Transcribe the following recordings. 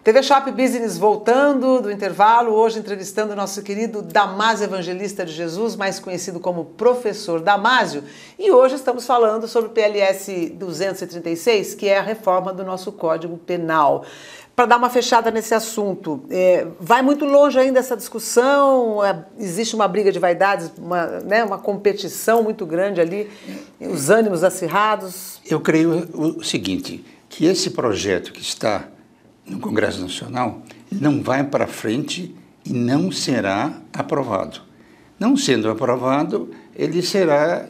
TV Shop Business voltando do intervalo, hoje entrevistando o nosso querido Damásio Evangelista de Jesus, mais conhecido como Professor Damásio, e hoje estamos falando sobre o PLS 236, que é a reforma do nosso Código Penal. Para dar uma fechada nesse assunto, vai muito longe ainda essa discussão, existe uma briga de vaidades, uma competição muito grande ali, os ânimos acirrados? Eu creio o seguinte, que esse projeto que está no Congresso Nacional não vai para frente e não será aprovado. Não sendo aprovado, ele será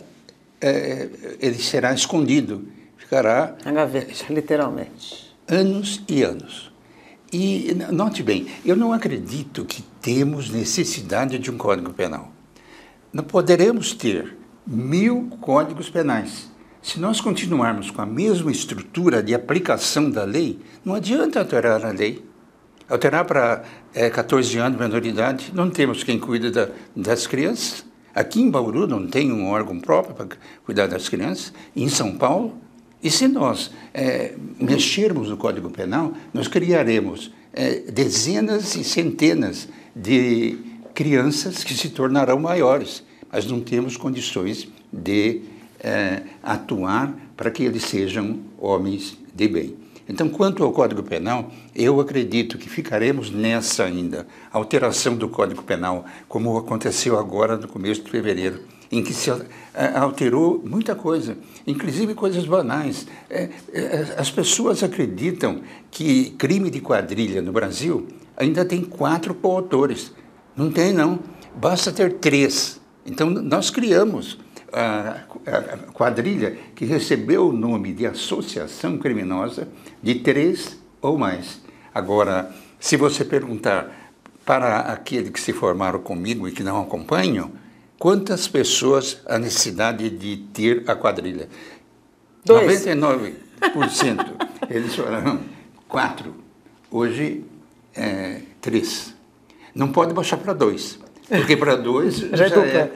escondido, ficará... Na gaveta, literalmente. Anos e anos. E, note bem, eu não acredito que temos necessidade de um Código Penal. Não poderemos ter 1000 códigos penais. Se nós continuarmos com a mesma estrutura de aplicação da lei, não adianta alterar a lei. Alterar para 14 anos, menoridade, não temos quem cuida das crianças. Aqui em Bauru não tem um órgão próprio para cuidar das crianças. Em São Paulo, e se nós mexermos no Código Penal, nós criaremos dezenas e centenas de crianças que se tornarão maiores, mas não temos condições de atuar para que eles sejam homens de bem. Então, quanto ao Código Penal, eu acredito que ficaremos nessa ainda, alteração do Código Penal, como aconteceu agora no começo de fevereiro, em que se alterou muita coisa, inclusive coisas banais. As pessoas acreditam que crime de quadrilha no Brasil ainda tem 4 coautores. Não tem, não. Basta ter 3. Então, nós criamos a quadrilha que recebeu o nome de associação criminosa de 3 ou mais. Agora, se você perguntar para aquele que se formaram comigo e que não acompanham, quantas pessoas há necessidade de ter a quadrilha? 2. 99%. Eles falaram 4. Hoje, 3. Não pode baixar para 2. Porque para 2 já é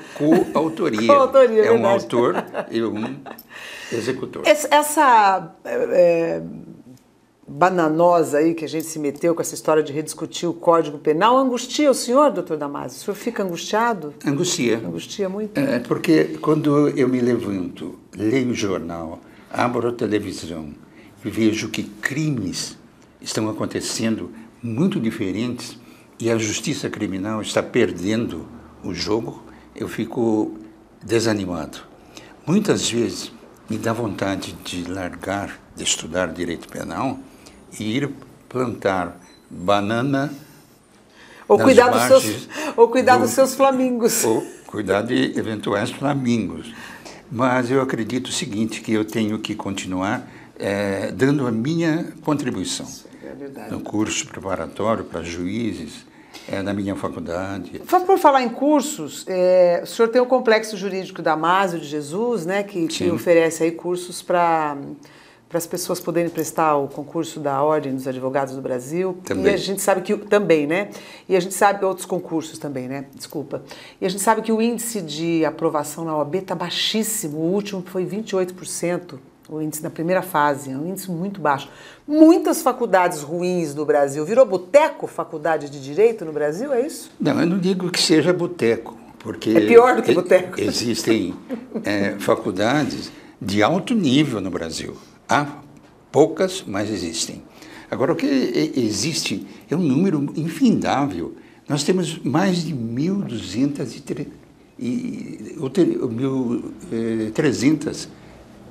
coautoria. Coautoria, é um autor e um executor. Essa bananosa aí que a gente se meteu com essa história de rediscutir o Código Penal angustia o senhor, doutor Damásio? O senhor fica angustiado? Angustia. Angustia muito? Porque quando eu me levanto, leio o jornal, abro a televisão e vejo que crimes estão acontecendo muito diferentes e a justiça criminal está perdendo o jogo, eu fico desanimado. Muitas vezes me dá vontade de largar, de estudar direito penal e ir plantar banana ou nas cuidar margens dos seus flamingos. Ou cuidar de eventuais flamingos. Mas eu acredito o seguinte, que eu tenho que continuar dando a minha contribuição no curso preparatório para juízes, na minha faculdade. Por falar em cursos, o senhor tem o Complexo Jurídico Damásio de Jesus, né, que oferece aí cursos para as pessoas poderem prestar o concurso da Ordem dos Advogados do Brasil. Também. E a gente sabe que também, né? E a gente sabe outros concursos também, né? Desculpa. E a gente sabe que o índice de aprovação na OAB está baixíssimo. O último foi 28%. O índice na primeira fase, é um índice muito baixo. Muitas faculdades ruins do Brasil. Virou boteco faculdade de Direito no Brasil, é isso? Não, eu não digo que seja boteco, porque... É pior do que boteco. Existem faculdades de alto nível no Brasil. Há poucas, mas existem. Uma, o que existe é um número infindável. Nós temos mais de 1.300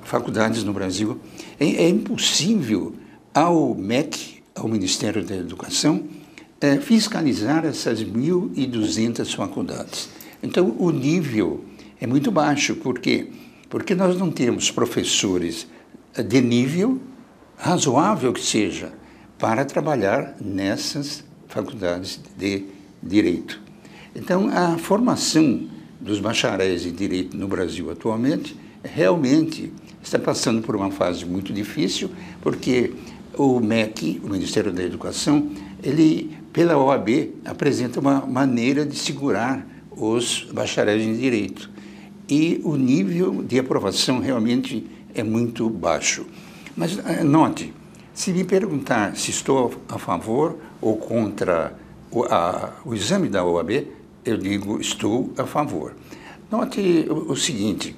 faculdades no Brasil. É impossível ao MEC, ao Ministério da Educação, fiscalizar essas 1.200 faculdades. Então, o nível é muito baixo. Por quê? Porque nós não temos professores de nível razoável que seja para trabalhar nessas faculdades de Direito. Então, a formação dos bacharéis em Direito no Brasil atualmente realmente está passando por uma fase muito difícil, porque o MEC, o Ministério da Educação, ele, pela OAB, apresenta uma maneira de segurar os bacharéis em Direito. E o nível de aprovação realmente é muito baixo. Mas note, Se me perguntar se estou a favor ou contra o exame da OAB, eu digo estou a favor. Note o seguinte,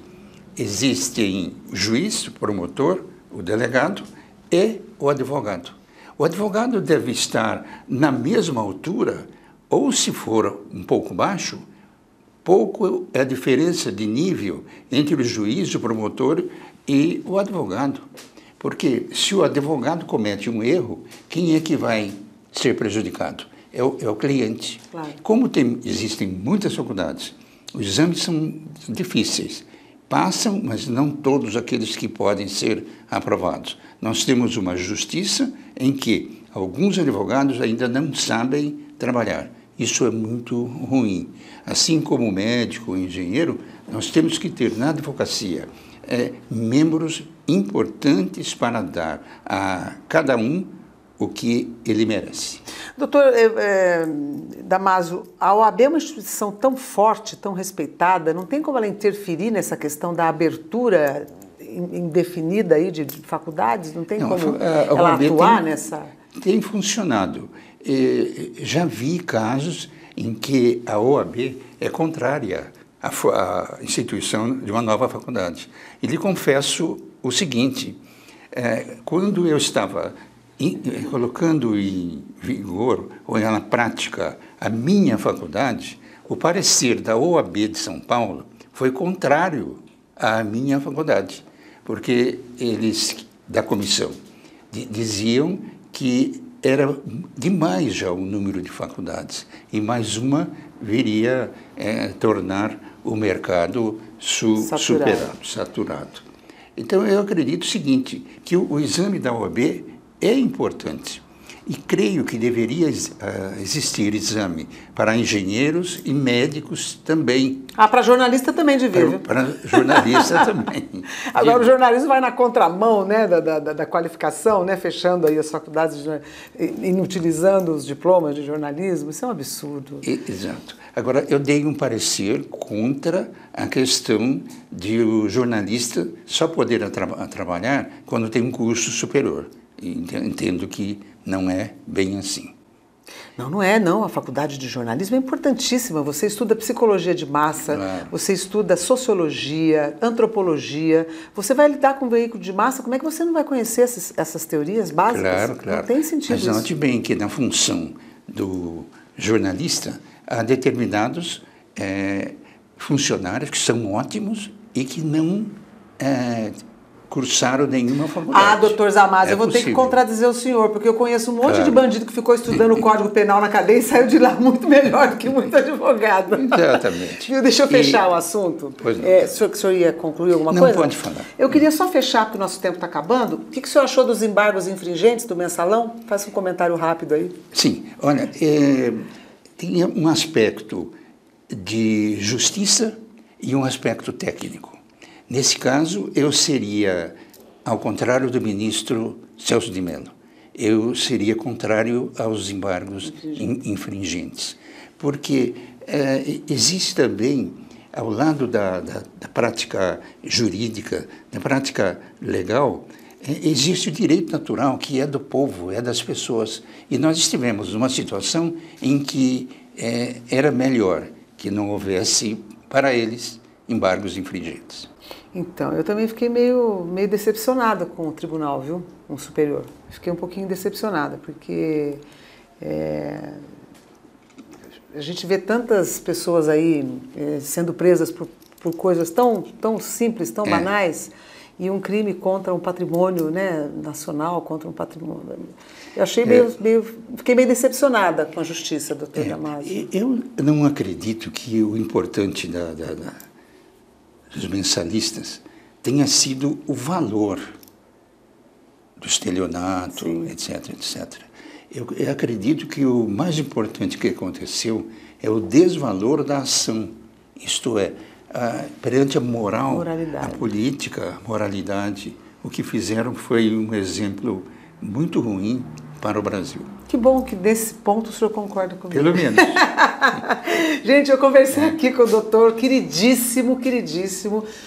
existem o juiz, o promotor, o delegado e o advogado. O advogado deve estar na mesma altura, ou se for um pouco baixo, pouco é a diferença de nível entre o juiz, o promotor e o advogado. Porque se o advogado comete um erro, quem é que vai ser prejudicado? É o cliente. Claro. Como existem muitas faculdades, os exames são difíceis. Passam, mas não todos aqueles que podem ser aprovados. Nós temos uma justiça em que alguns advogados ainda não sabem trabalhar. Isso é muito ruim. Assim como o médico, o engenheiro, nós temos que ter na advocacia membros importantes para dar a cada um o que ele merece. Doutor Damasio, a OAB é uma instituição tão forte, tão respeitada, não tem como ela interferir nessa questão da abertura indefinida aí de faculdades? Não tem como ela atuar nessa... Tem funcionado. Já vi casos em que a OAB é contrária à instituição de uma nova faculdade. E lhe confesso o seguinte, quando eu estava colocando em vigor ou na prática a minha faculdade, o parecer da OAB de São Paulo foi contrário à minha faculdade, porque eles, da comissão, diziam que era demais já o número de faculdades e mais uma viria tornar o mercado saturado. Então eu acredito o seguinte, que o exame da OAB é importante e creio que deveria existir exame para engenheiros e médicos também. Para jornalista também devia, viu? Para jornalista também. Agora o jornalismo vai na contramão, né, da qualificação, né, fechando aí as faculdades, inutilizando os diplomas de jornalismo. Isso é um absurdo. Exato. Agora, eu dei um parecer contra a questão de o jornalista só poder trabalhar quando tem um curso superior. Entendo que não é bem assim. Não é não. A faculdade de jornalismo é importantíssima. Você estuda psicologia de massa, claro. Você estuda sociologia, antropologia. Você vai lidar com um veículo de massa, como é que você não vai conhecer essas teorias básicas? Claro. Não tem sentido isso. Mas note bem que na função do jornalista há determinados funcionários que são ótimos e que não cursaram nenhuma faculdade. Doutor Damasio, eu vou ter que contradizer o senhor, porque eu conheço um monte de bandido que ficou estudando o Código Penal na cadeia e saiu de lá muito melhor do que muito advogado. Exatamente. Deixa eu fechar o assunto. Pois não. O senhor ia concluir alguma coisa? Não, pode falar. Eu queria só fechar, porque o nosso tempo está acabando. O que o senhor achou dos embargos infringentes do mensalão? Faça um comentário rápido aí. Sim, olha, tem um aspecto de justiça e um aspecto técnico. Nesse caso, eu seria, ao contrário do ministro Celso de Mello, eu seria contrário aos embargos infringentes. Porque existe também, ao lado da prática jurídica, da prática legal, existe o direito natural, que é do povo, é das pessoas. E nós estivemos numa situação em que era melhor que não houvesse, para eles, embargos infringentes. Então, eu também fiquei meio decepcionada com o tribunal, viu? Com o superior. Fiquei um pouquinho decepcionada, porque a gente vê tantas pessoas aí sendo presas por coisas tão simples, tão banais, e um crime contra um patrimônio, né, nacional, contra um patrimônio... Eu achei fiquei meio decepcionada com a justiça, doutor Damasio. Eu não acredito que o importante dos mensalistas tenha sido o valor do estelionato, etc. Eu acredito que o mais importante que aconteceu é o desvalor da ação, isto é, perante a moralidade. A política, a moralidade. O que fizeram foi um exemplo muito ruim para o Brasil. Que bom que nesse ponto o senhor concorda comigo. Pelo menos. Gente, eu conversei aqui com o doutor queridíssimo,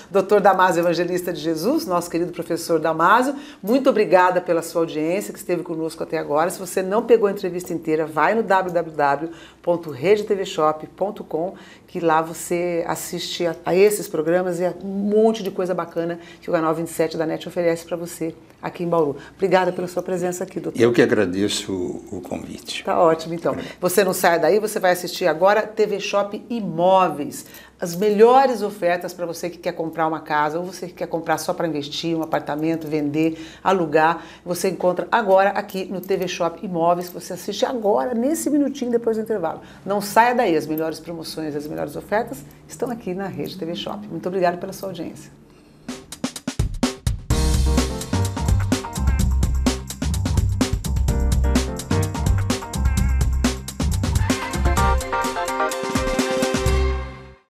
doutor Damásio Evangelista de Jesus, nosso querido professor Damásio. Muito obrigada pela sua audiência que esteve conosco até agora. Se você não pegou a entrevista inteira, vai no www.redetvshop.com, que lá você assiste a esses programas e a um monte de coisa bacana que o canal 27 da NET oferece para você aqui em Bauru. Obrigada pela sua presença aqui, doutor. Eu que agradeço o convite. Tá ótimo, então. Você não sai daí, você vai assistir agora TV Shop Imóveis. As melhores ofertas para você que quer comprar uma casa ou você que quer comprar só para investir, um apartamento, vender, alugar. Você encontra agora aqui no TV Shop Imóveis, que você assiste agora, nesse minutinho depois do intervalo. Não saia daí, as melhores promoções, as melhores ofertas estão aqui na Rede TV Shop. Muito obrigada pela sua audiência.